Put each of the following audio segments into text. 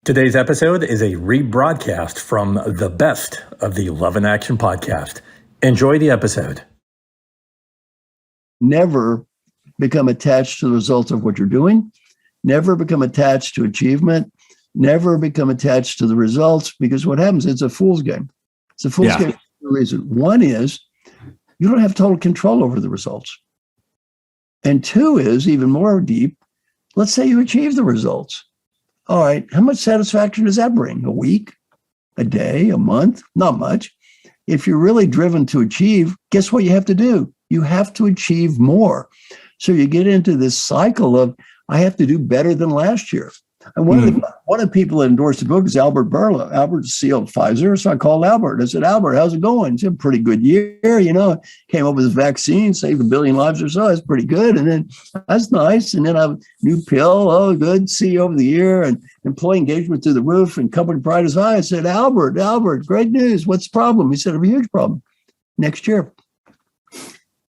Today's episode is a rebroadcast from the best of the Love in Action podcast. Enjoy the episode. Never become attached to the results of what you're doing. Never become attached to achievement. Never become attached to the results, because what happens, it's a fool's game. It's a fool's game for two reasons. One is you don't have total control over the results. And two is even more deep. Let's say you achieve the results. All right, how much satisfaction does that bring? A week, a day, a month? Not much. If you're really driven to achieve, guess what you have to do? You have to achieve more. So you get into this cycle of, I have to do better than last year. And one of the people that endorsed the book is Albert Bourla. Albert's the CEO of Pfizer. So I called Albert. I said, Albert, how's it going? He said, a pretty good year. Came up with a vaccine, saved 1 billion lives or so. That's pretty good. And then that's nice. And then I have a new pill. Oh, good. CEO of the year, and employee engagement through the roof, and company pride is high. I said, Albert, great news. What's the problem? He said, I have a huge problem. Next year.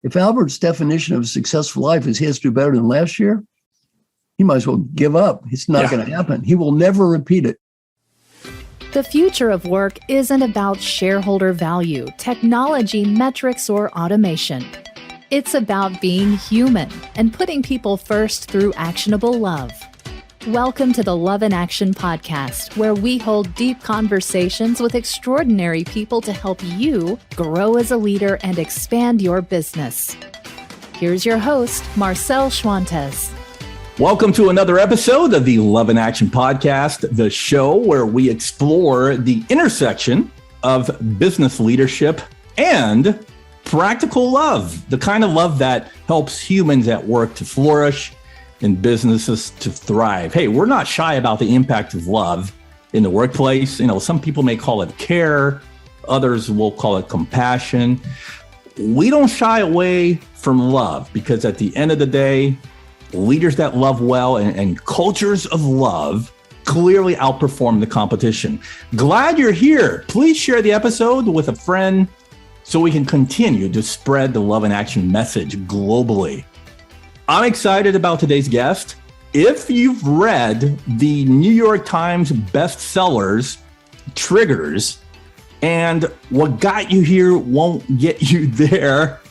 If Albert's definition of a successful life is he has to do better than last year, he might as well give up. It's not going to happen. He will never repeat it. The future of work isn't about shareholder value, technology, metrics, or automation. It's about being human and putting people first through actionable love. Welcome to the Love in Action podcast, where we hold deep conversations with extraordinary people to help you grow as a leader and expand your business. Here's your host, Marcel Schwantes. Welcome to another episode of the Love in Action podcast, the show where we explore the intersection of business leadership and practical love, the kind of love that helps humans at work to flourish and businesses to thrive. Hey, we're not shy about the impact of love in the workplace. Some people may call it care, others will call it compassion. We don't shy away from love, because at the end of the day, leaders that love well and cultures of love clearly outperform the competition. Glad you're here. Please share the episode with a friend so we can continue to spread the Love in Action message globally. I'm excited about today's guest. If you've read the New York Times bestsellers, Triggers, and what got you here won't get you there,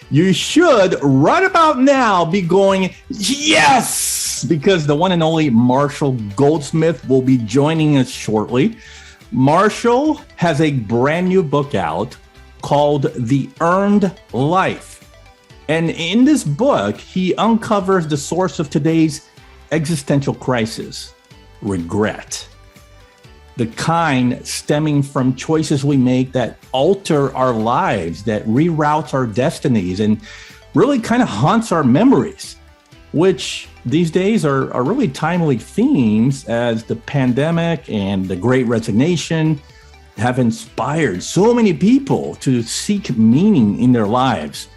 you should right about now be going, yes, because the one and only Marcel Goldsmith will be joining us shortly. Marcel has a brand new book out called The Earned Life. And in this book, he uncovers the source of today's existential crisis, regret. The kind stemming from choices we make that alter our lives, that reroutes our destinies, and really kind of haunts our memories, which these days are really timely themes, as the pandemic and the Great Resignation have inspired so many people to seek meaning in their lives.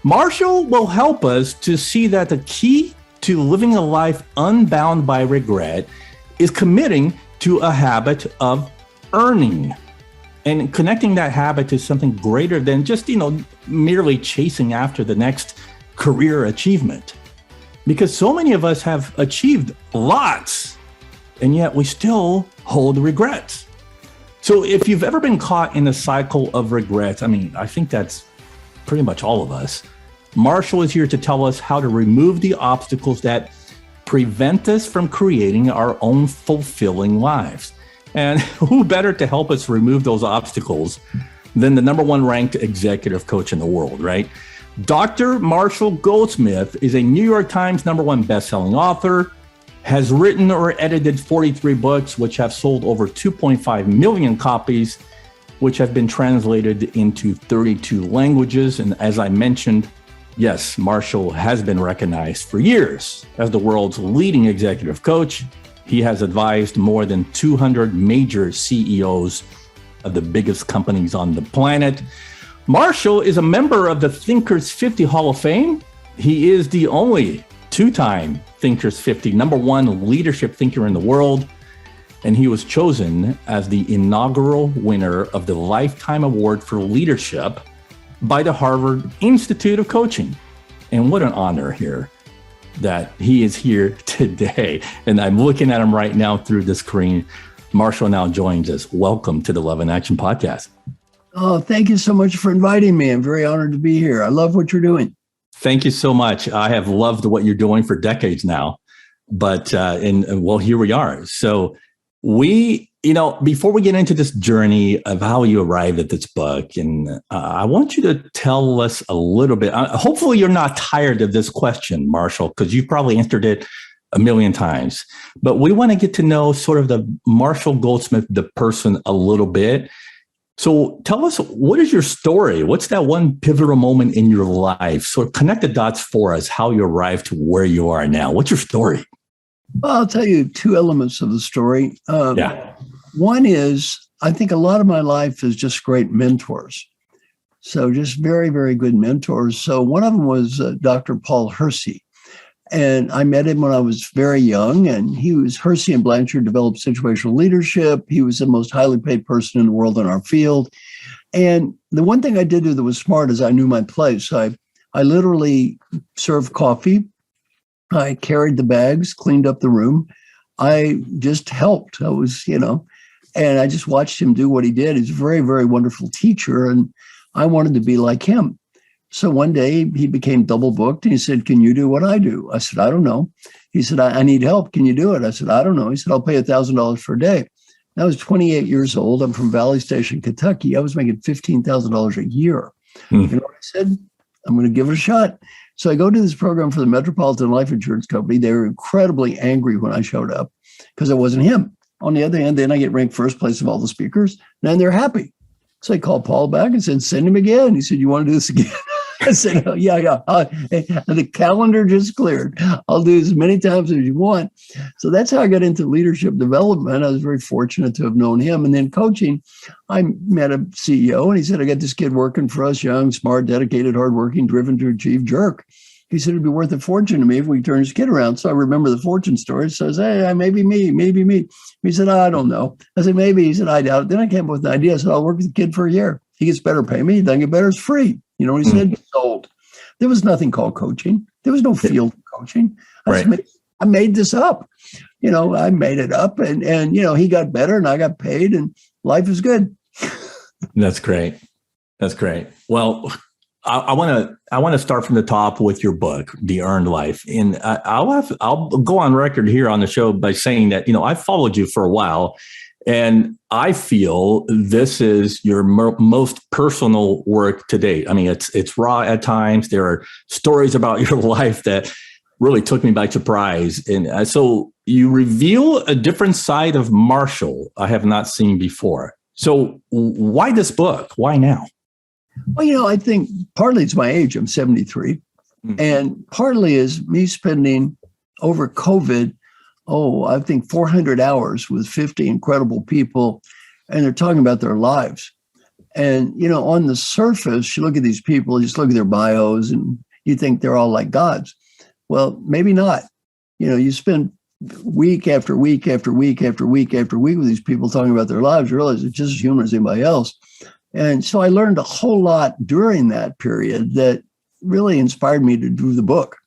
Marcel will help us to see that the key to living a life unbound by regret is committing to a habit of earning and connecting that habit to something greater than just, merely chasing after the next career achievement. Because so many of us have achieved lots, and yet we still hold regrets. So if you've ever been caught in a cycle of regrets, I think that's pretty much all of us. Marcel is here to tell us how to remove the obstacles that prevent us from creating our own fulfilling lives. And who better to help us remove those obstacles than the number one ranked executive coach in the world, right? Dr. Marcel Goldsmith is a New York Times #1 bestselling author, has written or edited 43 books, which have sold over 2.5 million copies, which have been translated into 32 languages. And as I mentioned, yes, Marcel has been recognized for years as the world's leading executive coach. He has advised more than 200 major CEOs of the biggest companies on the planet. Marcel is a member of the Thinkers 50 Hall of Fame. He is the only two-time Thinkers 50 #1 leadership thinker in the world. And he was chosen as the inaugural winner of the Lifetime Award for Leadership by the Harvard Institute of Coaching. And what an honor here that he is here today. And I'm looking at him right now through the screen. Marcel now joins us. Welcome to the Love in Action podcast. Oh, thank you so much for inviting me. I'm very honored to be here. I love what you're doing. Thank you so much. I have loved what you're doing for decades now, but well, here we are. So before we get into this journey of how you arrived at this book, and I want you to tell us a little bit. Hopefully, you're not tired of this question, Marcel, because you've probably answered it a million times. But we want to get to know sort of the Marcel Goldsmith, the person, a little bit. So tell us, what is your story? What's that one pivotal moment in your life? So connect the dots for us, how you arrived to where you are now. What's your story? Well, I'll tell you two elements of the story. One is, I think a lot of my life is just great mentors. So just very, very good mentors. So one of them was Dr. Paul Hersey. And I met him when I was very young, and Hersey and Blanchard developed situational leadership. He was the most highly paid person in the world in our field. And the one thing I did do that was smart is I knew my place. I literally served coffee. I carried the bags, cleaned up the room. I just helped. I was, and I just watched him do what he did. He's a very, very wonderful teacher, and I wanted to be like him. So one day he became double booked and he said, "Can you do what I do?" I said, "I don't know." He said, I need help. Can you do it?" I said, "I don't know." He said, "I'll pay $1,000 for a day." I was 28 years old. I'm from Valley Station, Kentucky. I was making $15,000 a year. You know what I said? I'm going to give it a shot. So I go to this program for the Metropolitan Life Insurance Company. They were incredibly angry when I showed up because it wasn't him. On the other hand, then I get ranked first place of all the speakers, and they're happy. So I called Paul back and said, "Send him again." He said, "You want to do this again?" I said, "Oh, yeah. The calendar just cleared. I'll do as many times as you want." So that's how I got into leadership development. I was very fortunate to have known him. And then coaching, I met a CEO and he said, "I got this kid working for us, young, smart, dedicated, hardworking, driven to achieve, jerk." He said, "It'd be worth a fortune to me if we turn his kid around." So I remember the fortune story. So I said, "Hey, maybe me. He said, "I don't know." I said, "Maybe." He said, "I doubt it." Then I came up with an idea. I said, "I'll work with the kid for a year. He gets better pay me. He doesn't get better. It's free." You know what he said? Sold. There was nothing called coaching. There was no field coaching. I made this up. I made it up and he got better and I got paid and life is good. That's great. Well, I want to start from the top with your book, The Earned Life. And I'll go on record here on the show by saying that, I followed you for a while. And I feel this is your most personal work to date. I mean, it's raw at times. There are stories about your life that really took me by surprise. And so you reveal a different side of Marcel I have not seen before. So why this book? Why now? Well, I think partly it's my age. I'm 73. And partly is me spending over COVID I think 400 hours with 50 incredible people, and they're talking about their lives. And, on the surface, you look at these people, you just look at their bios and you think they're all like gods. Well, maybe not. You spend week after week after week after week after week with these people talking about their lives, you realize they're just as human as anybody else. And so I learned a whole lot during that period that really inspired me to do the book.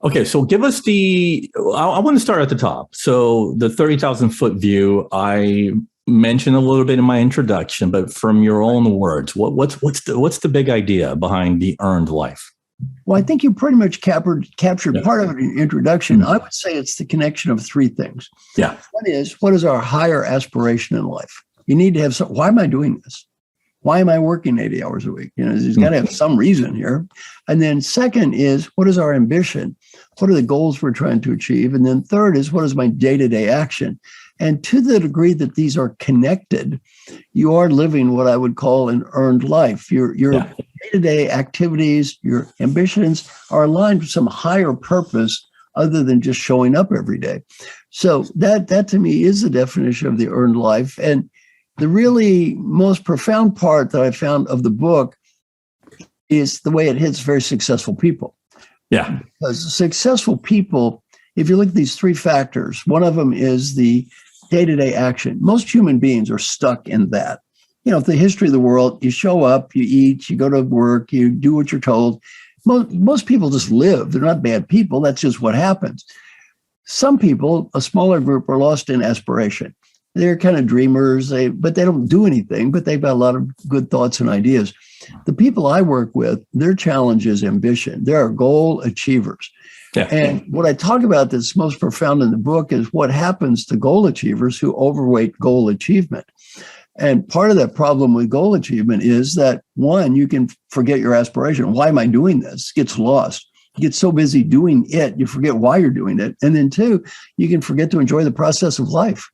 Okay, so give us I want to start at the top. So the 30,000 foot view, I mentioned a little bit in my introduction, but from your own words, what's the big idea behind The Earned Life? Well, I think you pretty much captured part of it in the introduction. I would say it's the connection of three things. Yeah. One is, what is our higher aspiration in life? You need to have why am I doing this? Why am I working 80 hours a week? There's got to have some reason here. And then second is, what is our ambition? What are the goals we're trying to achieve? And then third is, what is my day-to-day action? And to the degree that these are connected, you are living what I would call an earned life. Your day-to-day activities, your ambitions are aligned with some higher purpose other than just showing up every day. So that to me is the definition of the earned life. And the really most profound part that I found of the book is the way it hits very successful people. Yeah. Because successful people, if you look at these three factors, one of them is the day-to-day action. Most human beings are stuck in that. The history of the world, you show up, you eat, you go to work, you do what you're told. Most people just live. They're not bad people. That's just what happens. Some people, a smaller group, are lost in aspiration. They're kind of dreamers, but they don't do anything, but they've got a lot of good thoughts and ideas. The people I work with, their challenge is ambition. They are goal achievers. Yeah. And what I talk about that's most profound in the book is what happens to goal achievers who overweight goal achievement. And part of that problem with goal achievement is that, one, you can forget your aspiration. Why am I doing this? Gets lost. You get so busy doing it, you forget why you're doing it. And then two, you can forget to enjoy the process of life.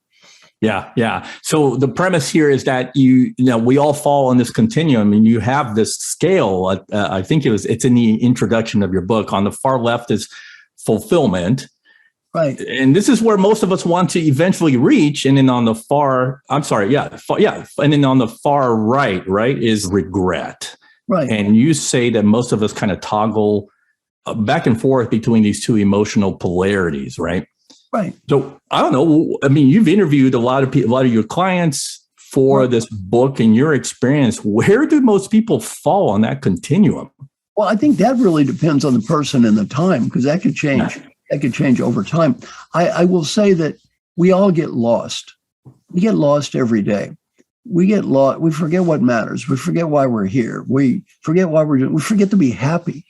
Yeah, yeah. So the premise here is that you know we all fall on this continuum, and you have this scale. I think it's in the introduction of your book. On the far left is fulfillment, right? And this is where most of us want to eventually reach. And then on the and then on the far right, is regret. Right. And you say that most of us kind of toggle back and forth between these two emotional polarities, right? Right. So I don't know. I mean, you've interviewed a lot of people, a lot of your clients for this book. In your experience, where do most people fall on that continuum? Well, I think that really depends on the person and the time, because that could change. That could change over time. I will say that we all get lost. We get lost every day. We get lost. We forget what matters. We forget why we're here. We forget why we're doing. We forget to be happy.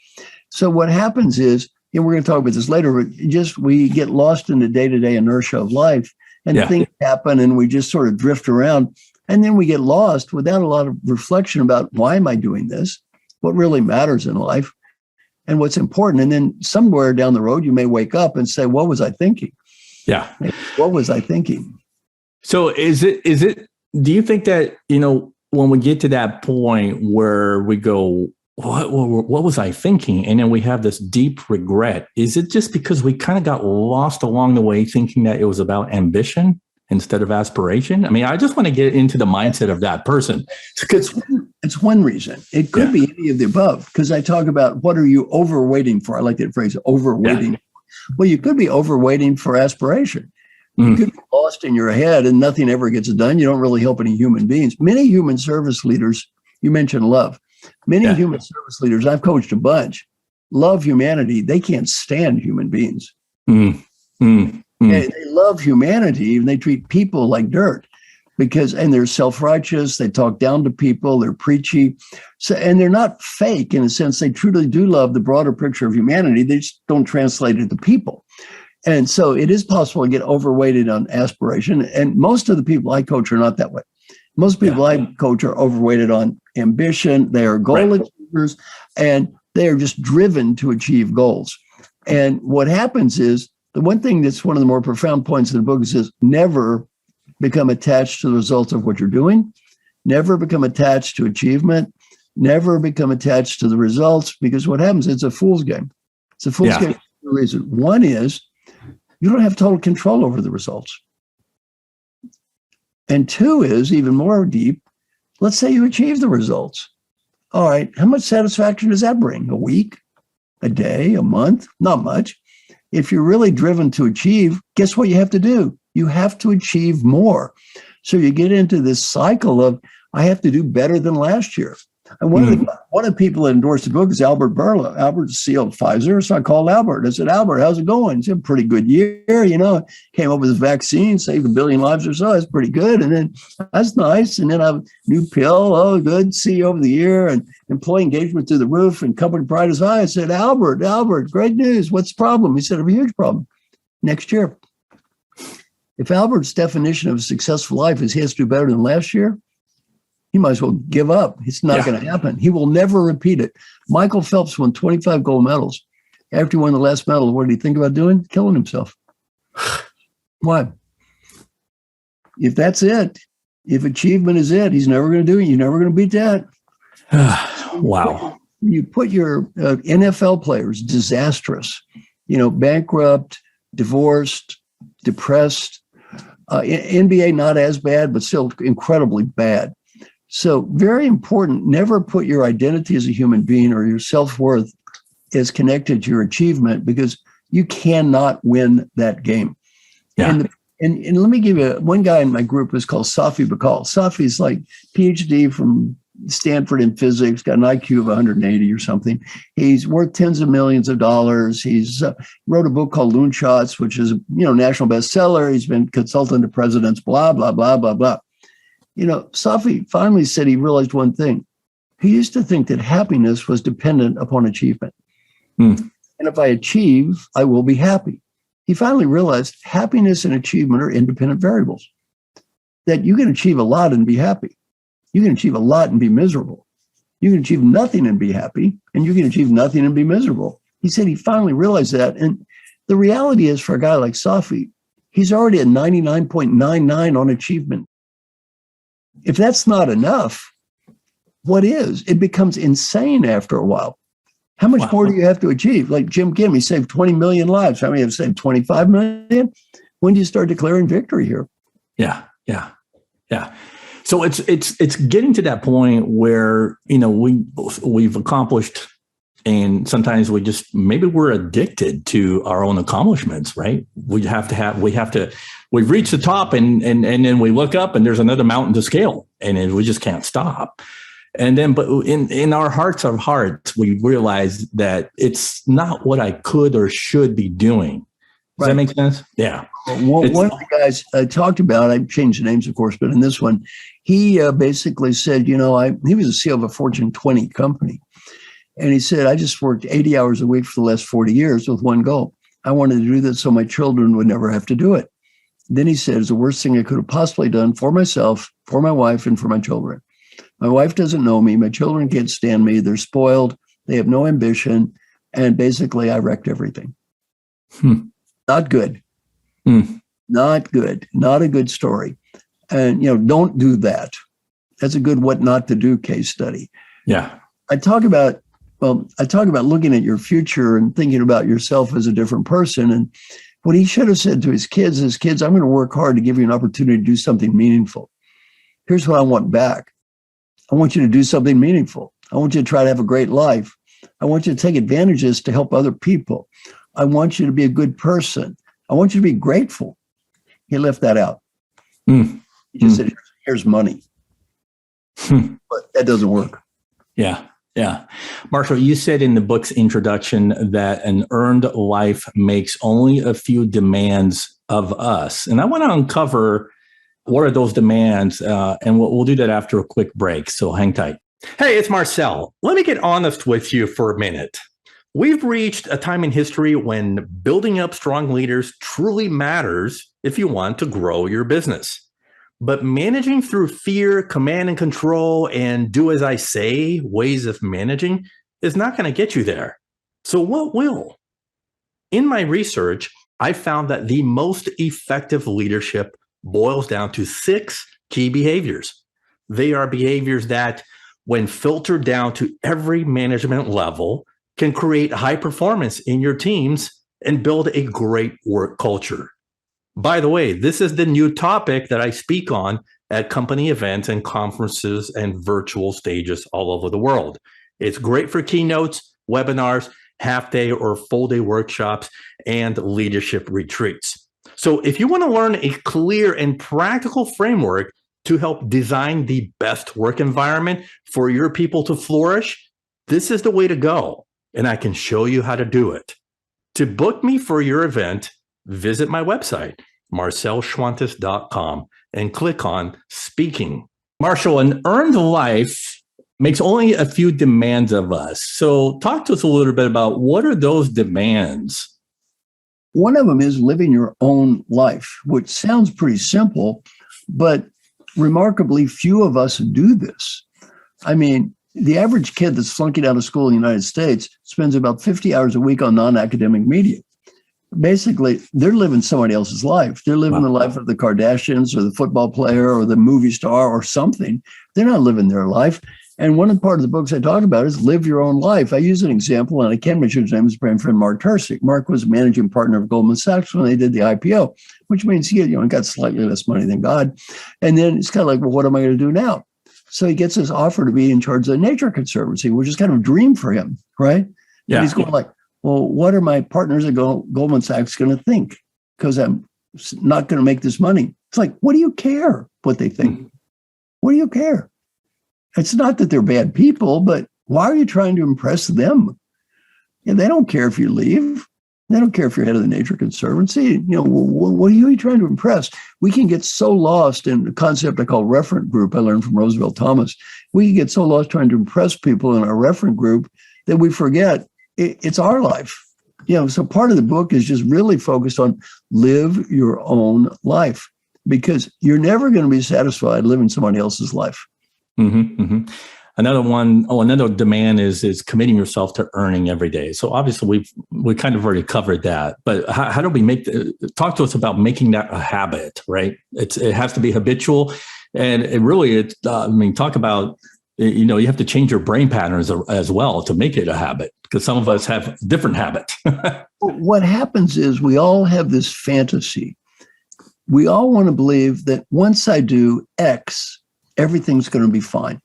So what happens is, and we're going to talk about this later, but we get lost in the day-to-day inertia of life, and things happen, and we just sort of drift around. And then we get lost without a lot of reflection about, why am I doing this? What really matters in life and what's important. And then somewhere down the road, you may wake up and say, what was I thinking? Yeah. What was I thinking? So do you think that, when we get to that point where we go, what was I thinking? And then we have this deep regret. Is it just because we kind of got lost along the way thinking that it was about ambition instead of aspiration? I mean, I just want to get into the mindset of that person. It's one reason. It could be any of the above, because I talk about, what are you overweighting for? I like that phrase, overweighting. Yeah. Well, you could be overweighting for aspiration. You could be lost in your head and nothing ever gets done. You don't really help any human beings. Many human service leaders, you mentioned love. Many human service leaders, I've coached a bunch, love humanity. They can't stand human beings. They love humanity, and they treat people like dirt and they're self-righteous. They talk down to people. They're preachy. And they're not fake in a sense. They truly do love the broader picture of humanity. They just don't translate it to people. And so it is possible to get overweighted on aspiration. And most of the people I coach are not that way. Most people I coach are overweighted on ambition. They are goal achievers, and they are just driven to achieve goals. And what happens is, the one thing that's one of the more profound points in the book is never become attached to the results of what you're doing. Never become attached to achievement. Never become attached to the results, because what happens, it's a fool's game. It's a fool's game for two reasons. One is, you don't have total control over the results. And two is, even more deep, let's say you achieve the results. All right, how much satisfaction does that bring? A week? A day? A month? Not much. If you're really driven to achieve, guess what you have to do? You have to achieve more. So you get into this cycle of, I have to do better than last year. And one of the people that endorsed the book is Albert Bourla. Albert's CEO of Pfizer. So I called Albert. I said, Albert, how's it going? He said, pretty good year. Came up with a vaccine, saved 1 billion lives or so. That's pretty good. And then that's nice. And then I have a new pill. Oh, good. CEO of the year, and employee engagement through the roof, and company pride is high. I said, Albert, great news. What's the problem? He said, I have a huge problem. Next year. If Albert's definition of a successful life is he has to do better than last year, he might as well give up. It's not going to happen. He will never repeat it. Michael Phelps won 25 gold medals. After he won the last medal, what did he think about doing? Killing himself. Why? If that's it, if achievement is it, he's never going to do it. You're never going to beat that. Wow. You put your NFL players, disastrous, bankrupt, divorced, depressed. NBA, not as bad, but still incredibly bad. So very important, never put your identity as a human being or your self-worth as connected to your achievement, because you cannot win that game. Yeah. And let me give you, one guy in my group was called Safi Bakal. Safi's like PhD from Stanford in physics, got an IQ of 180 or something. He's worth tens of millions of dollars. He's wrote a book called Loonshots, which is, national bestseller. He's been consultant to presidents, blah, blah, blah, blah, blah. Safi finally said he realized one thing. He used to think that happiness was dependent upon achievement. And if I achieve, I will be happy. He finally realized happiness and achievement are independent variables, that you can achieve a lot and be happy. You can achieve a lot and be miserable. You can achieve nothing and be happy, and you can achieve nothing and be miserable. He said he finally realized that. And the reality is, for a guy like Safi, he's already at 99.99 on achievement. If that's not enough, what is? It becomes insane after a while. How much more do you have to achieve? Like Jim Kim, he saved 20 million lives. How many have saved 25 million? When do you start declaring victory here? Yeah. So it's getting to that point where, we've accomplished, and sometimes maybe we're addicted to our own accomplishments, right? We've reached the top and then we look up and there's another mountain to scale and we just can't stop. And then, but in our hearts of hearts, we realize that it's not what I could or should be doing. Does that make sense? Yeah. One of the guys I talked about, I changed the names, of course, but in this one, he basically said, he was the CEO of a Fortune 20 company. And he said, I just worked 80 hours a week for the last 40 years with one goal. I wanted to do that so my children would never have to do it. Then he said, it's the worst thing I could have possibly done for myself, for my wife, and for my children. My wife doesn't know me. My children can't stand me. They're spoiled. They have no ambition. And basically, I wrecked everything. Not good. Not good. Not a good story. And, don't do that. That's a good what not to do case study. Yeah. I talk about looking at your future and thinking about yourself as a different person. And what he should have said to his kids is, kids, I'm going to work hard to give you an opportunity to do something meaningful. Here's what I want back. I want you to do something meaningful. I want you to try to have a great life. I want you to take advantages to help other people. I want you to be a good person. I want you to be grateful. He left that out. He just said, here's money. But that doesn't work. Yeah. Marcel, you said in the book's introduction that an earned life makes only a few demands of us. And I want to uncover what are those demands, and we'll do that after a quick break. So hang tight. Hey, it's Marcel. Let me get honest with you for a minute. We've reached a time in history when building up strong leaders truly matters if you want to grow your business. But managing through fear, command and control, and do as I say ways of managing is not going to get you there. So what will? In my research, I found that the most effective leadership boils down to 6 key behaviors. They are behaviors that, when filtered down to every management level, can create high performance in your teams and build a great work culture. By the way, this is the new topic that I speak on at company events and conferences and virtual stages all over the world. It's great for keynotes, webinars, half-day or full-day workshops, and leadership retreats. So if you want to learn a clear and practical framework to help design the best work environment for your people to flourish, this is the way to go. And I can show you how to do it. To book me for your event, visit my website, marcelschwantes.com, and click on Speaking. Marcel, an earned life makes only a few demands of us. So talk to us a little bit about what are those demands? One of them is living your own life, which sounds pretty simple, but remarkably few of us do this. I mean, the average kid that's flunking out of school in the United States spends about 50 hours a week on non-academic media. Basically, they're living somebody else's life. They're living the life of the Kardashians or the football player or the movie star or something. They're not living their life. And one of the part of the books I talk about is live your own life. I use an example, and I can't mention his name, is my friend Mark Tersick. Mark was managing partner of Goldman Sachs when they did the IPO, which means he got slightly less money than God. And then it's kind of like, well, what am I going to do now? So he gets this offer to be in charge of the Nature Conservancy, which is kind of a dream for him, right? Yeah. And he's going like, well, what are my partners at Goldman Sachs going to think? Because I'm not going to make this money. It's like, what do you care what they think? What do you care? It's not that they're bad people, but why are you trying to impress them? And they don't care if you leave. They don't care if you're head of the Nature Conservancy. What are you trying to impress? We can get so lost in the concept I call referent group. I learned from Roosevelt Thomas. We can get so lost trying to impress people in our referent group that we forget it's our life. So part of the book is just really focused on live your own life, because you're never going to be satisfied living somebody else's life. Mm-hmm, mm-hmm. Another demand is committing yourself to earning every day. So obviously we kind of already covered that, but how do we talk to us about making that a habit, right? It has to be habitual, and talk about, you have to change your brain patterns as well to make it a habit, because some of us have different habits. What happens is we all have this fantasy. We all want to believe that once I do X, everything's going to be fine.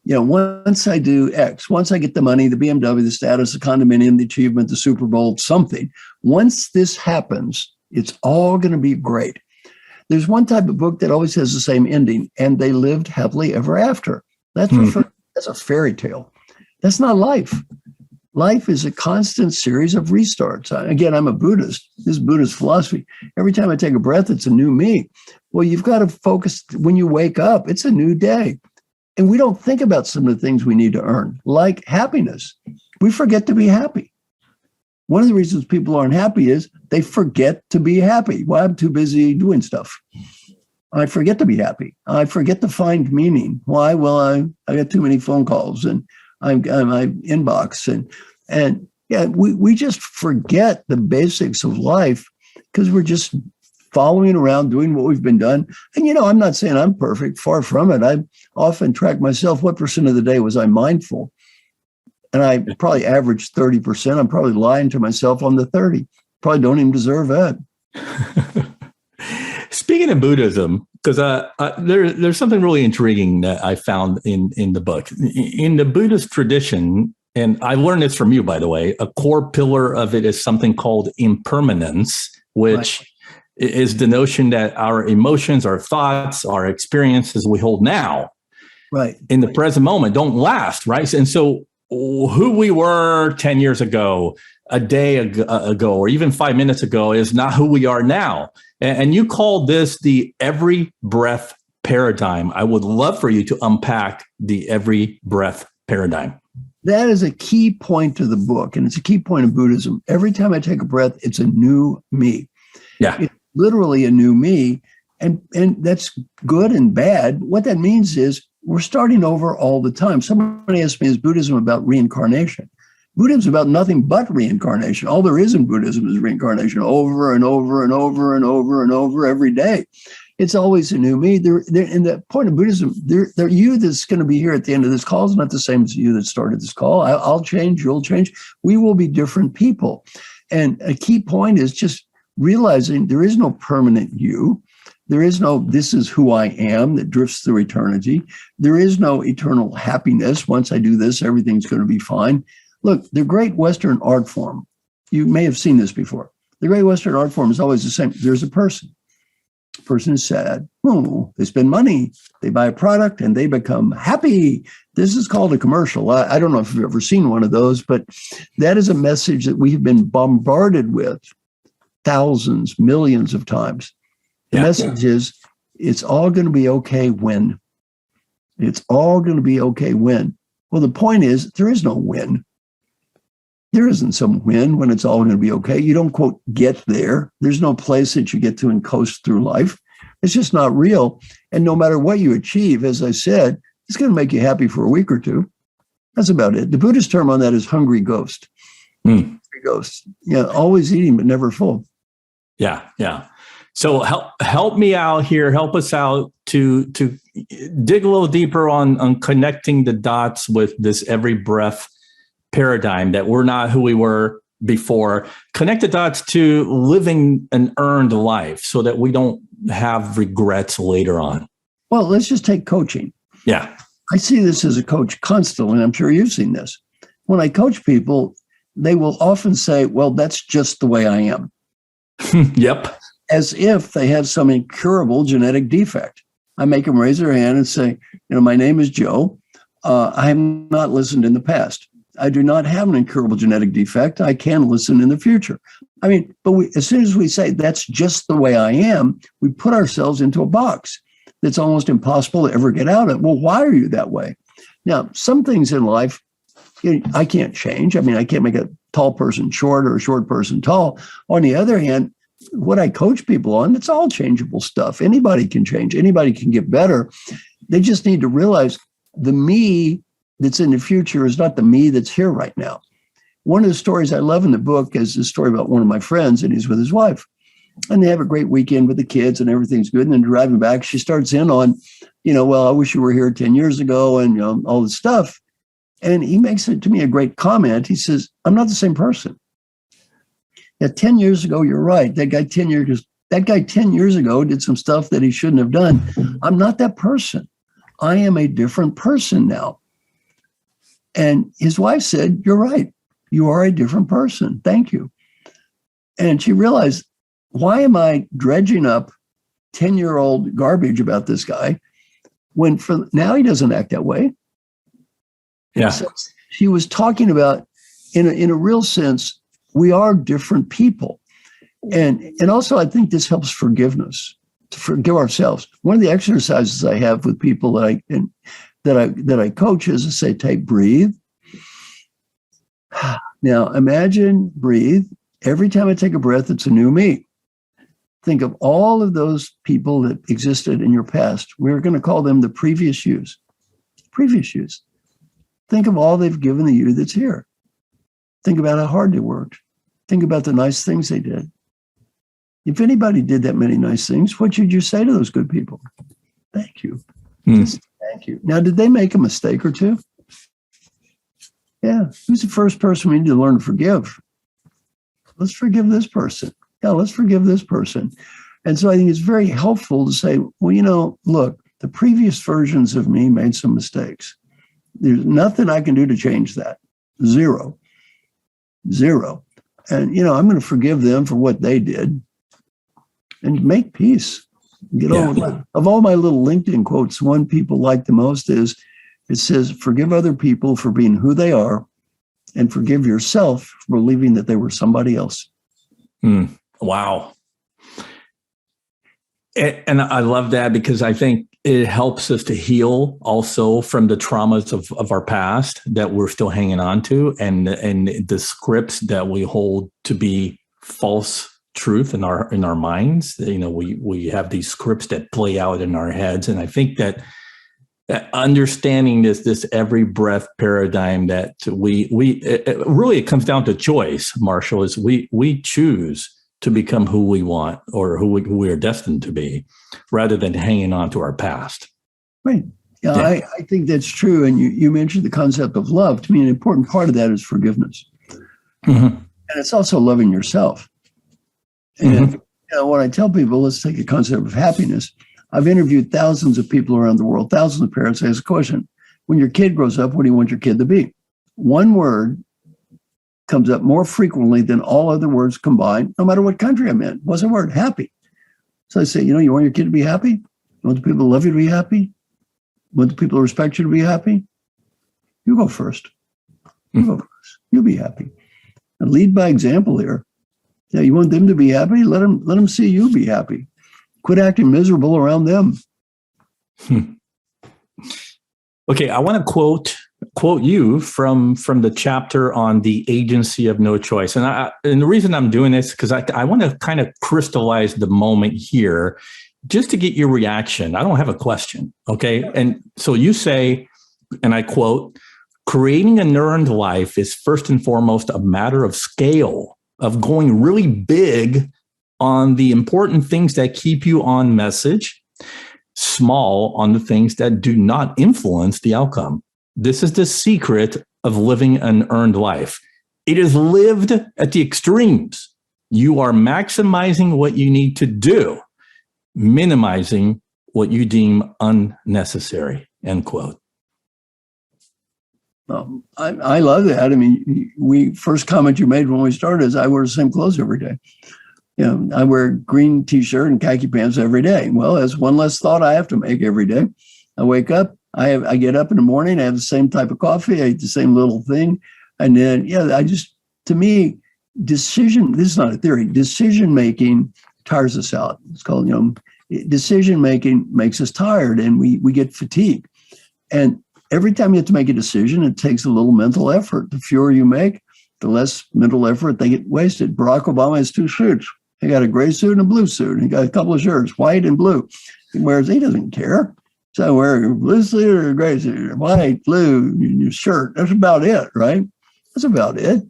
Once I do X, once I get the money, the BMW, the status, the condominium, the achievement, the Super Bowl, something, once this happens, it's all going to be great. There's one type of book that always has the same ending, and they lived happily ever after. That's a fairy tale. That's not life. Life is a constant series of restarts. Again, I'm a Buddhist. This is Buddhist philosophy. Every time I take a breath, it's a new me. Well, you've got to focus. When you wake up, it's a new day. And we don't think about some of the things we need to earn, like happiness. We forget to be happy. One of the reasons people aren't happy is they forget to be happy. Well, I'm too busy doing stuff. I forget to be happy. I forget to find meaning. Why? Well, I got too many phone calls and I'm my inbox. And we just forget the basics of life because we're just following around, doing what we've been done. And, I'm not saying I'm perfect, far from it. I often track myself. What percent of the day was I mindful? And I probably averaged 30%. I'm probably lying to myself on the 30. Probably don't even deserve that. Speaking of Buddhism, because there's something really intriguing that I found in the book. In the Buddhist tradition, and I learned this from you, by the way, a core pillar of it is something called impermanence, which is the notion that our emotions, our thoughts, our experiences we hold now, in the present moment, don't last, right? And so who we were 10 years ago, a day ago, or even 5 minutes ago is not who we are now. And you called this the every breath paradigm. I would love for you to unpack the every breath paradigm. That is a key point to the book, and it's a key point of Buddhism. Every time I take a breath, it's a new me. Yeah. It's literally a new me, and that's good and bad. What that means is we're starting over all the time. Somebody asked me, is Buddhism about reincarnation? Buddhism is about nothing but reincarnation. All there is in Buddhism is reincarnation over and over and over and over and over every day. It's always a new me. In the point of Buddhism, you that's going to be here at the end of this call is not the same as you that started this call. I'll change, you'll change. We will be different people. And a key point is just realizing there is no permanent you. There is no, this is who I am that drifts through eternity. There is no eternal happiness. Once I do this, everything's going to be fine. Look, the great Western art form, you may have seen this before. The great Western art form is always the same. There's a person. The person is sad. Oh, they spend money. They buy a product and they become happy. This is called a commercial. I don't know if you've ever seen one of those, but that is a message that we have been bombarded with thousands, millions of times. The message is, it's all going to be okay when. It's all going to be okay when. Well, the point is, there is no when. There isn't some when it's all going to be okay. You don't, quote, get there. There's no place that you get to and coast through life. It's just not real. And no matter what you achieve, as I said, it's going to make you happy for a week or two. That's about it. The Buddhist term on that is hungry ghost. Hungry ghost. Yeah, always eating, but never full. Yeah. So help me out here. Help us out to dig a little deeper on connecting the dots with this every breath paradigm, that we're not who we were before. Connect the dots to living an earned life so that we don't have regrets later on. Well, let's just take coaching. Yeah. I see this as a coach constantly, and I'm sure you've seen this. When I coach people, they will often say, well, that's just the way I am. Yep. As if they have some incurable genetic defect. I make them raise their hand and say, my name is Joe. I have not listened in the past. I do not have an incurable genetic defect. I can listen in the future. I mean, but as soon as we say that's just the way I am, we put ourselves into a box that's almost impossible to ever get out of. Well, why are you that way? Now, some things in life, I can't change. I mean, I can't make a tall person short or a short person tall. On the other hand, what I coach people on, it's all changeable stuff. Anybody can change. Anybody can get better. They just need to realize the me that's in the future is not the me that's here right now. One of the stories I love in the book is a story about one of my friends, and he's with his wife. And they have a great weekend with the kids and everything's good. And then driving back, she starts in on, well, I wish you were here 10 years ago and all this stuff. And he makes it to me a great comment. He says, I'm not the same person. Yeah, 10 years ago, you're right. That guy 10 years ago did some stuff that he shouldn't have done. I'm not that person. I am a different person now. And his wife said, you're right. You are a different person. Thank you. And she realized, why am I dredging up 10-year-old garbage about this guy when for now he doesn't act that way? Yeah. So she was talking about, in a real sense, we are different people. And also, I think this helps forgiveness, to forgive ourselves. One of the exercises I have with people that I coach is to say, breathe. Now, imagine, breathe. Every time I take a breath, it's a new me. Think of all of those people that existed in your past. We're going to call them the previous yous. Previous yous. Think of all they've given to you that's here. Think about how hard they worked. Think about the nice things they did. If anybody did that many nice things, what should you say to those good people? Thank you. Just thank you. Now, did they make a mistake or two? Yeah. Who's the first person we need to learn to forgive? Let's forgive this person. Yeah, let's forgive this person. And so I think it's very helpful to say, well, look, the previous versions of me made some mistakes. There's nothing I can do to change that. Zero. And, I'm going to forgive them for what they did and make peace. Get on with life. Of all my little LinkedIn quotes, one people like the most is, it says, forgive other people for being who they are and forgive yourself for believing that they were somebody else. Wow. And I love that because I think it helps us to heal also from the traumas of our past that we're still hanging on to and the scripts that we hold to be false truth in our minds. We have these scripts that play out in our heads. And I think that understanding this every breath paradigm that it comes down to choice, Marshall, is we choose to become who we want or who we are destined to be rather than hanging on to our past. Right. Yeah. I think that's true. And you mentioned the concept of love. To me, an important part of that is forgiveness. Mm-hmm. And it's also loving yourself. And when I tell people, let's take the concept of happiness. I've interviewed thousands of people around the world, thousands of parents. I ask a question. When your kid grows up, what do you want your kid to be? One word comes up more frequently than all other words combined, no matter what country I'm in. What's the word? Happy. So I say, you want your kid to be happy? You want the people to love you to be happy? You want the people to respect you to be happy? You go first. You be happy. And lead by example here. Yeah, you want them to be happy? Let them see you be happy. Quit acting miserable around them. Okay, I want to quote you from the chapter on the agency of no choice. And the reason I'm doing this, because I want to kind of crystallize the moment here just to get your reaction. I don't have a question, okay? And so you say, and I quote, creating an earned life is first and foremost a matter of scale, of going really big on the important things that keep you on message, small on the things that do not influence the outcome. This is the secret of living an earned life. It is lived at the extremes. You are maximizing what you need to do, minimizing what you deem unnecessary, end quote. I love that. I mean, first comment you made when we started is I wear the same clothes every day. I wear a green T-shirt and khaki pants every day. Well, that's one less thought I have to make every day. I wake up, I get up in the morning, I have the same type of coffee, I eat the same little thing. And then, to me, this is not a theory, decision-making tires us out. It's called, decision-making makes us tired and we get fatigued. And every time you have to make a decision, it takes a little mental effort. The fewer you make, the less mental effort they get wasted. Barack Obama has 2 suits. He got a gray suit and a blue suit. He got a couple of shirts, white and blue. He doesn't care. So I wear a blue suit or a gray suit, or white, blue, your shirt. That's about it, right? That's about it.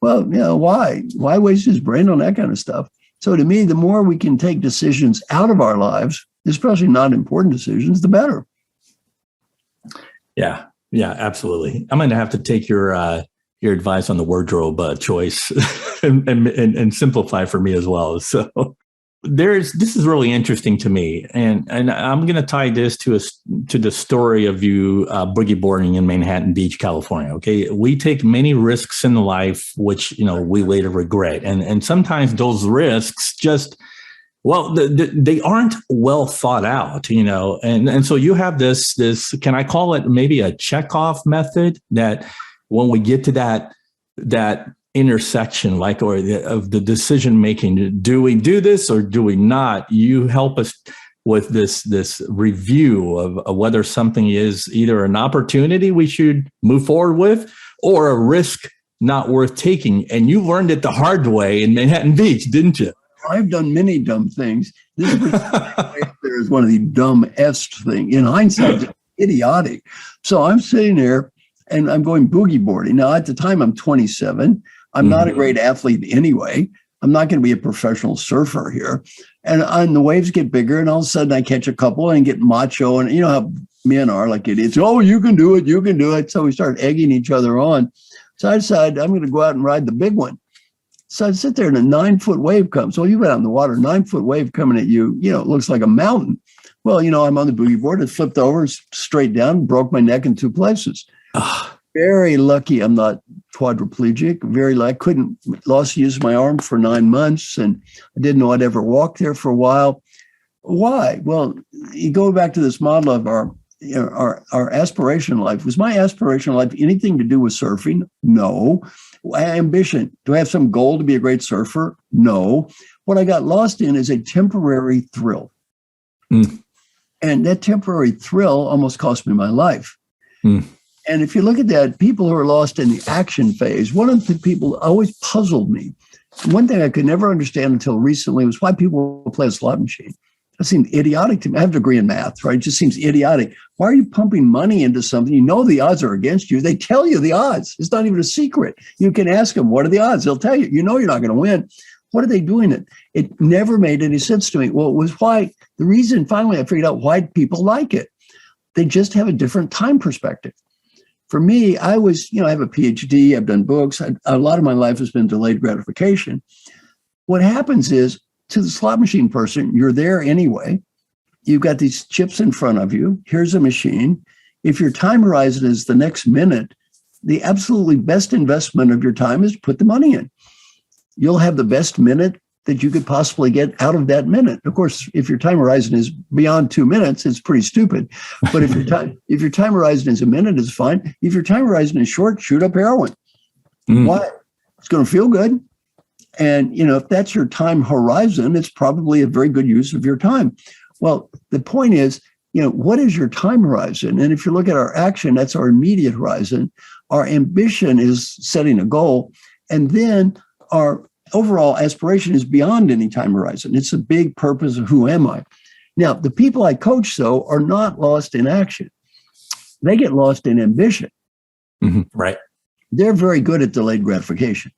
Well, why? Why waste his brain on that kind of stuff? So to me, the more we can take decisions out of our lives, especially not important decisions, the better. Yeah, absolutely. I'm going to have to take your advice on the wardrobe choice and simplify for me as well. So this is really interesting to me, and I'm going to tie this to the story of you boogie boarding in Manhattan Beach, California. Okay, we take many risks in life, which we later regret, and sometimes those risks just they aren't well thought out, and so you have this, can I call it maybe a check-off method, that when we get to that intersection, of the decision making, do we do this or do we not? You help us with this review of whether something is either an opportunity we should move forward with or a risk not worth taking. And you learned it the hard way in Manhattan Beach, didn't you? I've done many dumb things. This is one of the dumbest things. In hindsight, it's idiotic. So I'm sitting there and I'm going boogie boarding. Now, at the time, I'm 27. I'm not a great athlete anyway. I'm not going to be a professional surfer here. And the waves get bigger, and all of a sudden I catch a couple and get macho. And you know how men are, like idiots. Oh, you can do it. You can do it. So we start egging each other on. So I decided I'm going to go out and ride the big one. So I sit there and a 9-foot wave comes. So you've been out in the water, 9-foot wave coming at you, it looks like a mountain. Well, I'm on the boogie board. It flipped over straight down, broke my neck in 2 places. Very lucky I'm not quadriplegic. Very lucky. Lost use of my arm for 9 months, and I didn't know I'd ever walk there for a while. Why? Well, you go back to this model of our aspiration life. Was my aspiration life anything to do with surfing? No. Ambition. Do I have some goal to be a great surfer? No. What I got lost in is a temporary thrill. And that temporary thrill almost cost me my life. And if you look at that, people who are lost in the action phase, one of the people always puzzled me. One thing I could never understand until recently was why people play a slot machine. That seemed idiotic to me. I have a degree in math, right? It just seems idiotic. Why are you pumping money into something? You know the odds are against you. They tell you the odds. It's not even a secret. You can ask them, what are the odds? They'll tell you. You know you're not going to win. What are they doing it? It never made any sense to me. Well, it was the reason finally I figured out why people like it. They just have a different time perspective. For me, I was, I have a PhD, I've done books. A lot of my life has been delayed gratification. What happens is, to the slot machine person, you're there anyway. You've got these chips in front of you. Here's a machine. If your time horizon is the next minute, the absolutely best investment of your time is put the money in. You'll have the best minute that you could possibly get out of that minute. Of course, if your time horizon is beyond 2 minutes, it's pretty stupid. But if your time horizon is a minute, it's fine. If your time horizon is short, shoot up heroin. Why? It's going to feel good. And, if that's your time horizon, it's probably a very good use of your time. Well, the point is, what is your time horizon? And if you look at our action, that's our immediate horizon. Our ambition is setting a goal. And then our overall aspiration is beyond any time horizon. It's a big purpose of who am I? Now, the people I coach, though, are not lost in action. They get lost in ambition. Right. They're very good at delayed gratification.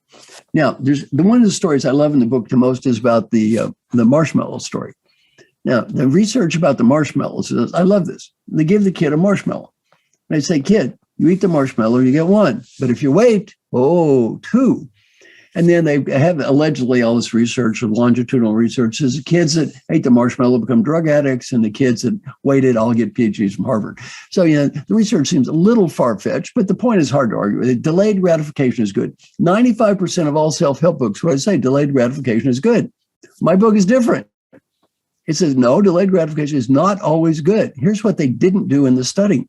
Now, there's one of the stories I love in the book the most is about the marshmallow story. Now, the research about the marshmallows is, I love this. They give the kid a marshmallow. They say, kid, you eat the marshmallow, you get 1. But if you wait, 2. And then they have allegedly all this research, longitudinal research, says the kids that ate the marshmallow become drug addicts and the kids that waited all get PhDs from Harvard. So, the research seems a little far-fetched, but the point is hard to argue with. Delayed gratification is good. 95% of all self-help books, what I say, delayed gratification is good. My book is different. It says, no, delayed gratification is not always good. Here's what they didn't do in the study.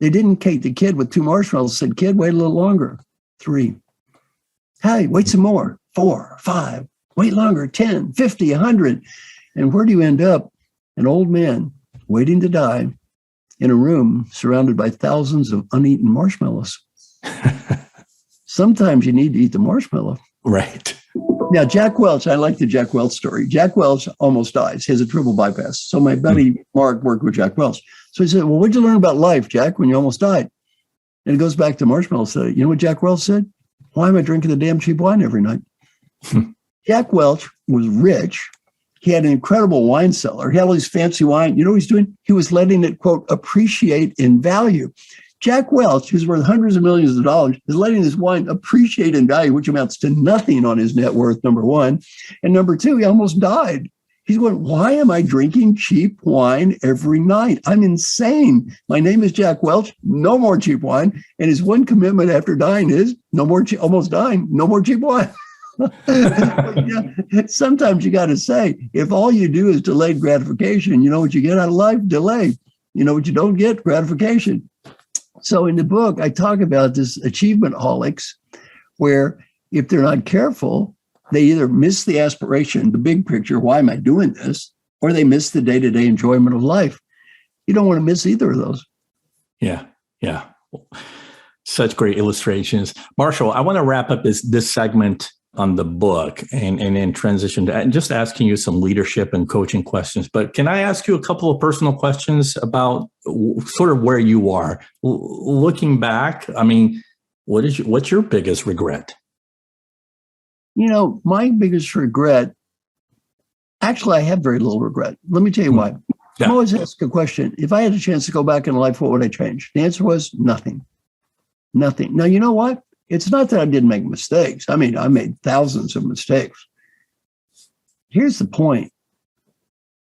They didn't cake the kid with 2 marshmallows. Said, kid, wait a little longer. 3. Hey, wait some more. 4, 5. Wait longer. 10, 50, 100. And where do you end up? An old man waiting to die in a room surrounded by thousands of uneaten marshmallows. Sometimes you need to eat the marshmallow. Right. Now, Jack Welch, I like the Jack Welch story. Jack Welch almost dies. He has a triple bypass. So my buddy Mark worked with Jack Welch. So he said, well, what'd you learn about life, Jack, when you almost died? And it goes back to marshmallow study. You know what Jack Welch said? Why am I drinking the damn cheap wine every night? Jack Welch was rich. He had an incredible wine cellar. He had all these fancy wine. You know what he's doing? He was letting it, quote, appreciate in value. Jack Welch, who's worth hundreds of millions of dollars, is letting his wine appreciate in value, which amounts to nothing on his net worth, number one. And number two, he almost died. He's going, why am I drinking cheap wine every night? I'm insane. My name is Jack Welch. No more cheap wine. And his one commitment after dying is no more, almost dying, no more cheap wine. Yeah, sometimes you got to say, if all you do is delayed gratification, you know what you get out of life? Delay. You know what you don't get? Gratification. So in the book, I talk about this achievement holics, where if they're not careful, they either miss the aspiration, the big picture, why am I doing this? Or they miss the day-to-day enjoyment of life. You don't want to miss either of those. Yeah. Yeah. Such great illustrations. Marshall, I want to wrap up this segment on the book and then transition to just asking you some leadership and coaching questions. But can I ask you a couple of personal questions about sort of where you are? Looking back, I mean, what's your biggest regret? You know, my biggest regret, actually, I have very little regret. Let me tell you why. Yeah. I'm always asked a question. If I had a chance to go back in life, what would I change? The answer was nothing. Nothing. Now, you know what? It's not that I didn't make mistakes. I mean, I made thousands of mistakes. Here's the point.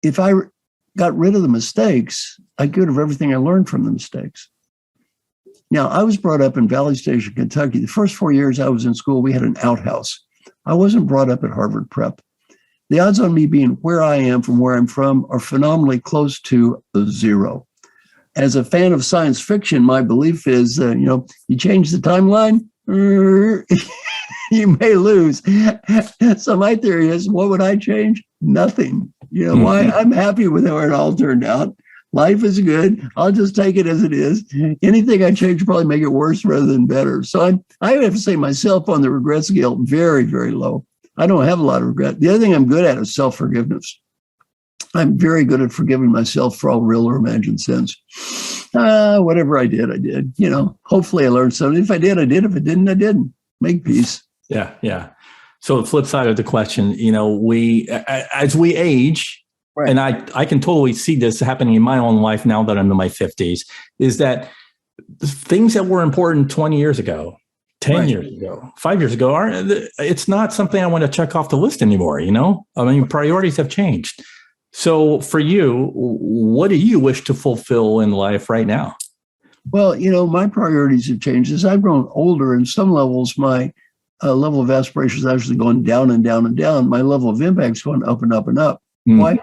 If I got rid of the mistakes, I could have everything I learned from the mistakes. Now, I was brought up in Valley Station, Kentucky. The first 4 years I was in school, we had an outhouse. I wasn't brought up at Harvard Prep. The odds on me being where I am from where I'm from are phenomenally close to 0. As a fan of science fiction, my belief is, you change the timeline, you may lose. So my theory is, what would I change? Nothing. Why? I'm happy with how it all turned out. Life is good. I'll just take it as it is. Anything I change will probably make it worse rather than better. So I have to say myself on the regret scale, very, very low. I don't have a lot of regret. The other thing I'm good at is self-forgiveness. I'm very good at forgiving myself for all real or imagined sins. Whatever I did, I did. Hopefully I learned something. If I did, I did. If I didn't, I didn't. Make peace. Yeah, yeah. So the flip side of the question, we as we age, right. And I can totally see this happening in my own life now that I'm in my 50s, is that the things that were important 20 years ago, 10 right. years ago, 5 years ago, it's not something I want to check off the list anymore, I mean, priorities have changed. So for you, what do you wish to fulfill in life right now? Well, my priorities have changed. As I've grown older, in some levels, my level of aspiration has actually gone down and down and down. My level of impact's gone up and up and up. Why?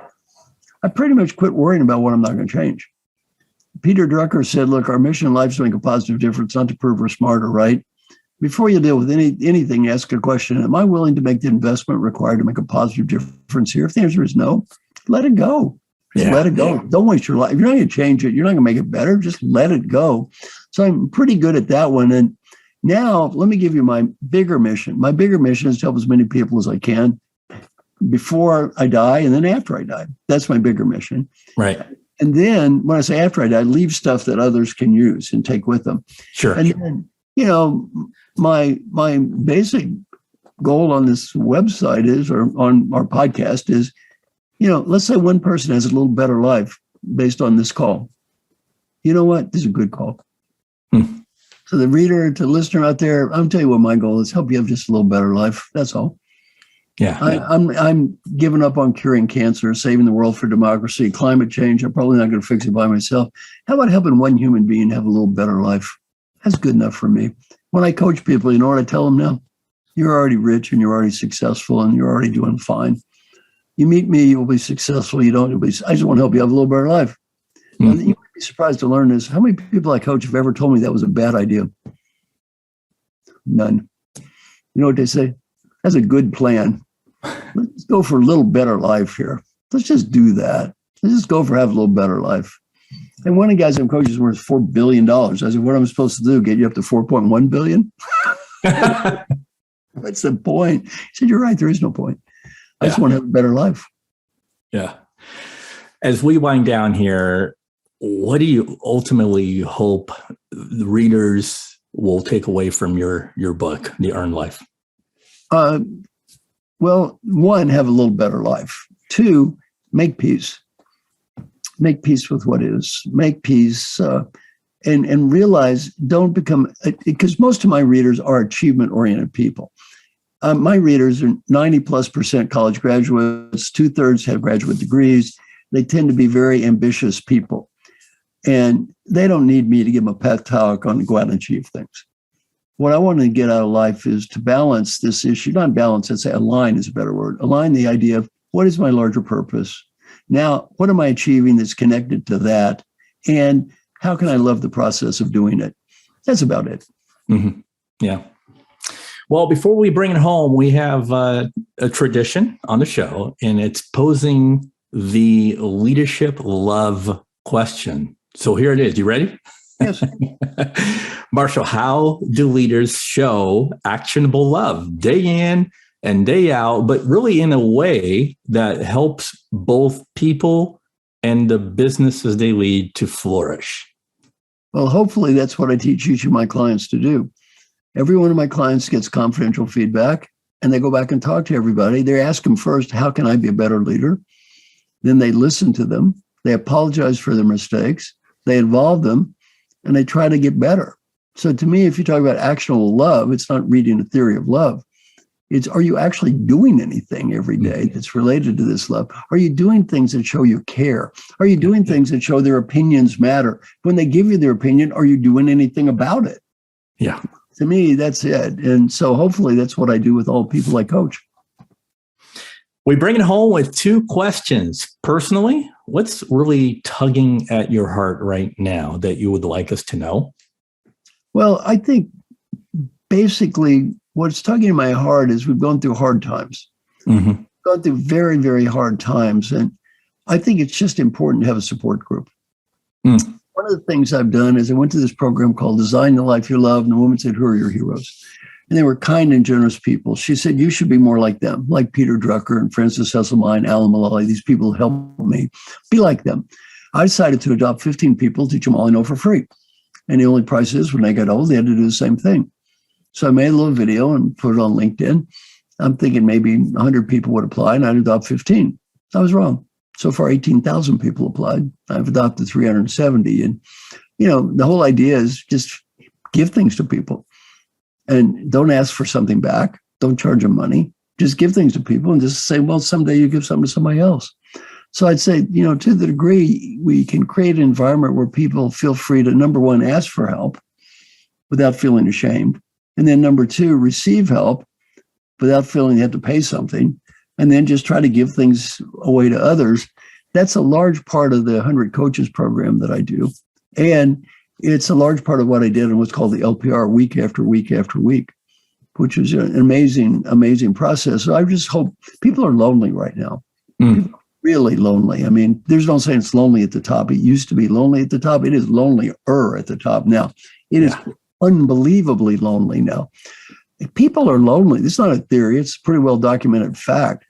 I pretty much quit worrying about what I'm not going to change. Peter Drucker said, look, our mission in life is to make a positive difference, not to prove we're smart or right. Before you deal with anything, ask a question. Am I willing to make the investment required to make a positive difference here? If the answer is no, let it go. Just let it go. Don't waste your life. If you're not going to change it, you're not going to make it better. Just let it go. So I'm pretty good at that one. And now let me give you my bigger mission. My bigger mission is to help as many people as I can before I die and then after I die. That's my bigger mission. Right. And then when I say after I die, leave stuff that others can use and take with them. Sure. And then, my basic goal on this website is, or on our podcast is, let's say one person has a little better life based on this call. You know what? This is a good call. So the reader, to the listener out there, I'll tell you what my goal is: help you have just a little better life. That's all. Yeah. I'm giving up on curing cancer, saving the world for democracy, climate change. I'm probably not going to fix it by myself. How about helping one human being have a little better life? That's good enough for me. When I coach people, you know what I tell them now? You're already rich and you're already successful and you're already doing fine. You meet me, you'll be successful. You don't, I just want to help you have a little better life. And you might be surprised to learn this. How many people I coach have ever told me that was a bad idea? None. You know what they say? That's a good plan. Let's go for a little better life here. Let's just do that. Let's just go for have a little better life. And one of the guys I'm coaching is worth $4 billion. I said, what am I supposed to do? Get you up to 4.1 billion? What's the point? He said, you're right. There is no point. I just want to have a better life. Yeah. As we wind down here, what do you ultimately hope the readers will take away from your book, The Earned Life? Well, one, have a little better life. Two, make peace. Make peace with what is. Make peace and realize, don't become, because most of my readers are achievement-oriented people. My readers are 90+% college graduates, 2/3 have graduate degrees. They tend to be very ambitious people. And they don't need me to give them a pep talk on go out and achieve things. What I want to get out of life is to balance this issue, not balance, I'd say align is a better word. Align the idea of what is my larger purpose? Now, what am I achieving that's connected to that? And how can I love the process of doing it? That's about it. Mm-hmm. Yeah. Well, before we bring it home, we have a tradition on the show, and it's posing the leadership love question. So here it is. You ready? Yes. Marcel, how do leaders show actionable love day in and day out, but really in a way that helps both people and the businesses they lead to flourish? Well, hopefully that's what I teach each of my clients to do. Every one of my clients gets confidential feedback, and they go back and talk to everybody. They ask them first, how can I be a better leader? Then they listen to them. They apologize for their mistakes. They involve them, and they try to get better. So to me, if you talk about actionable love, it's not reading a theory of love. It's, are you actually doing anything every day that's related to this love? Are you doing things that show you care? Are you doing things that show their opinions matter? When they give you their opinion, are you doing anything about it? Yeah. To me, that's it. And so hopefully that's what I do with all people I coach. We bring it home with two questions. Personally, what's really tugging at your heart right now that you would like us to know? Well, I think basically what's tugging in my heart is we've gone through hard times. Mm-hmm. Gone through very, very hard times. And I think it's just important to have a support group. Mm. One of the things I've done is I went to this program called Design the Life You Love, and the woman said, who are your heroes? And they were kind and generous people. She said, you should be more like them, like Peter Drucker and Francis Hesselbein, Alan Mulally. These people helped me. Be like them. I decided to adopt 15 people, teach them all I know for free. And the only price is when they got old, they had to do the same thing. So I made a little video and put it on LinkedIn. I'm thinking maybe 100 people would apply, and I'd adopt 15. I was wrong. So far, 18,000 people applied. I've adopted 370. And, you know, the whole idea is just give things to people and don't ask for something back. Don't charge them money. Just give things to people and just say, well, someday you give something to somebody else. So I'd say, you know, to the degree we can create an environment where people feel free to, number one, ask for help without feeling ashamed. And then number two, receive help without feeling they have to pay something. And then just try to give things away to others. That's a large part of the 100 Coaches program that I do. And it's a large part of what I did in what's called the LPR, week after week after week, which is an amazing, amazing process. So I just hope people are lonely right now. People are really lonely. I mean, there's no saying it's lonely at the top. It used to be lonely at the top. It is lonelier at the top now. It is unbelievably lonely now. People are lonely. This is not a theory. It's a pretty well documented fact.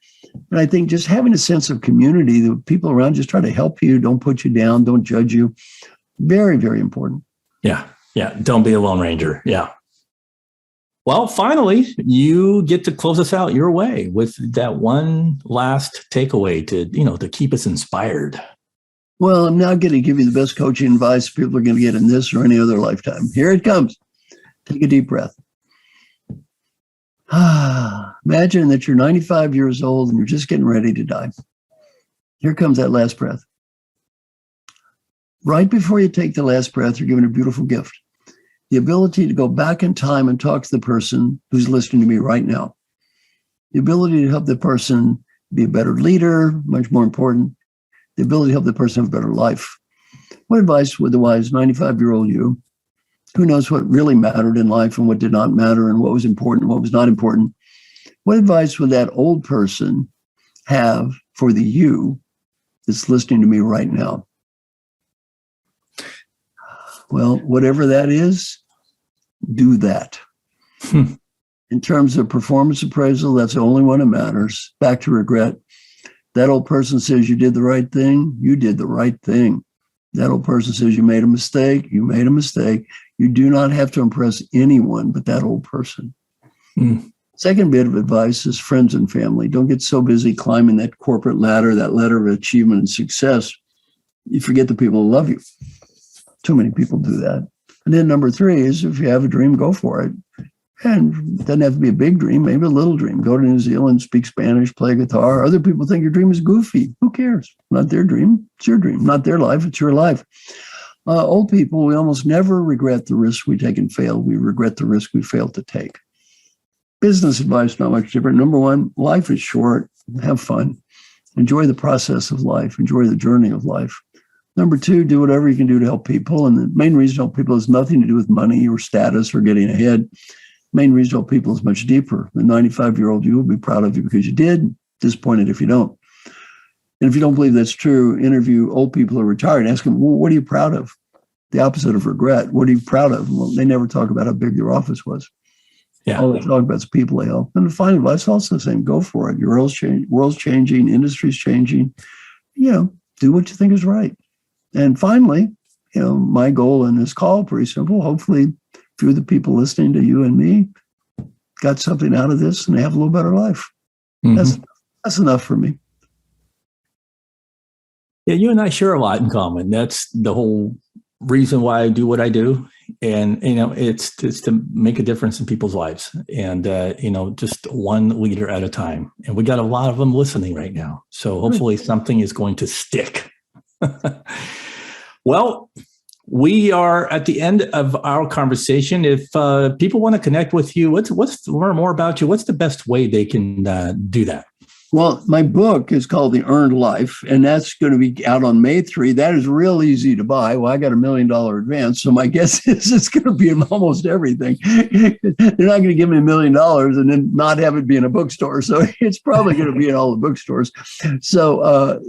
And I think just having a sense of community, the people around just try to help you, don't put you down, don't judge you. Very, very important. Yeah. Yeah. Don't be a lone ranger. Yeah. Well, finally, you get to close us out your way with that one last takeaway to keep us inspired. Well, I'm now going to give you the best coaching advice people are going to get in this or any other lifetime. Here it comes. Take a deep breath. Imagine that you're 95 years old and you're just getting ready to die. Here comes that last breath. Right before you take the last breath, you're given a beautiful gift. The ability to go back in time and talk to the person who's listening to me right now. The ability to help the person be a better leader, much more important. The ability to help the person have a better life. What advice would the wise 95-year-old you, who knows what really mattered in life and what did not matter and what was important and what was not important, what advice would that old person have for the you that's listening to me right now? Well, whatever that is, do that. In terms of performance appraisal, that's the only one that matters. Back to regret. That old person says you did the right thing. You did the right thing. That old person says you made a mistake. You made a mistake. You do not have to impress anyone but that old person. Second bit of advice is friends and family. Don't get so busy climbing that corporate ladder, that ladder of achievement and success, you forget the people who love you. Too many people do that. And then number 3 is if you have a dream, go for it. And it doesn't have to be a big dream, maybe a little dream. Go to New Zealand, speak Spanish, play guitar. Other people think your dream is goofy. Who cares? Not their dream. It's your dream. Not their life. It's your life. Old people, we almost never regret the risks we take and fail. We regret the risk we failed to take. Business advice, not much different. Number 1, life is short. Have fun. Enjoy the process of life. Enjoy the journey of life. Number 2, do whatever you can do to help people. And the main reason to help people has nothing to do with money or status or getting ahead. Main reason to help people is much deeper. The 95-year-old you will be proud of you because you did, disappointed if you don't. And if you don't believe that's true, interview old people who are retired and ask them, well, what are you proud of? The opposite of regret. What are you proud of? Well, they never talk about how big their office was. Yeah. All they talk about is people they help. And the final advice also the same. Go for it. Your world's changing, industry's changing. Do what you think is right. And finally, my goal in this call, pretty simple. Hopefully, a few of the people listening to you and me got something out of this and they have a little better life. That's enough for me. Yeah, you and I share a lot in common. That's the whole reason why I do what I do. And, it's to make a difference in people's lives and, just one leader at a time. And we got a lot of them listening right now. So hopefully something is going to stick. Well, we are at the end of our conversation. If people want to connect with you, learn more about you, what's the best way they can do that? Well, my book is called The Earned Life, and that's going to be out on May 3. That is real easy to buy. Well, I got $1 million advance, so my guess is it's going to be in almost everything. They're not going to give me $1 million and then not have it be in a bookstore, so it's probably going to be in all the bookstores. So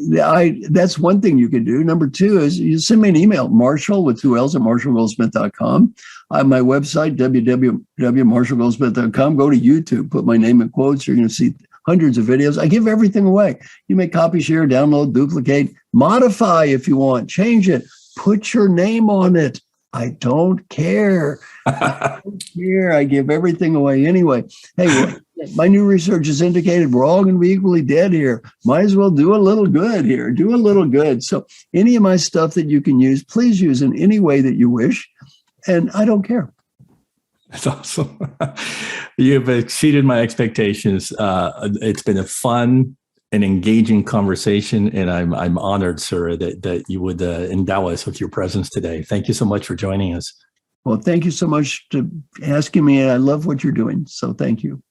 that's one thing you can do. Number 2 is you send me an email, Marshall with 2 L's at marshallgoldsmith.com. I have my website, www.marshallgoldsmith.com. Go to YouTube, put my name in quotes. You're going to see hundreds of videos. I give everything away. You may copy, share, download, duplicate, modify if you want, change it, put your name on it. I don't care. I don't care. I give everything away anyway. Hey, my new research has indicated we're all going to be equally dead here. Might as well do a little good here. Do a little good. So any of my stuff that you can use, please use in any way that you wish. And I don't care. That's awesome. You've exceeded my expectations. It's been a fun and engaging conversation, and I'm honored, sir, that you would endow us with your presence today. Thank you so much for joining us. Well, thank you so much for asking me, and I love what you're doing. So thank you.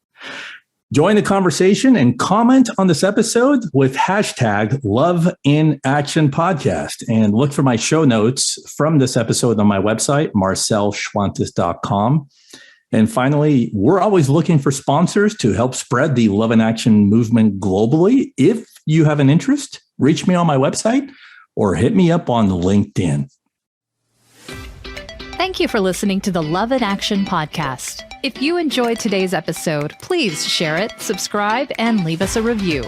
Join the conversation and comment on this episode with hashtag #LoveInActionPodcast. And look for my show notes from this episode on my website, marcelschwantes.com. And finally, we're always looking for sponsors to help spread the Love in Action movement globally. If you have an interest, reach me on my website or hit me up on LinkedIn. Thank you for listening to the Love in Action podcast. If you enjoyed today's episode, please share it, subscribe, and leave us a review.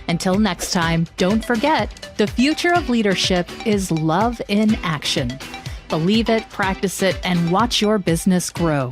Until next time, don't forget, the future of leadership is love in action. Believe it, practice it, and watch your business grow.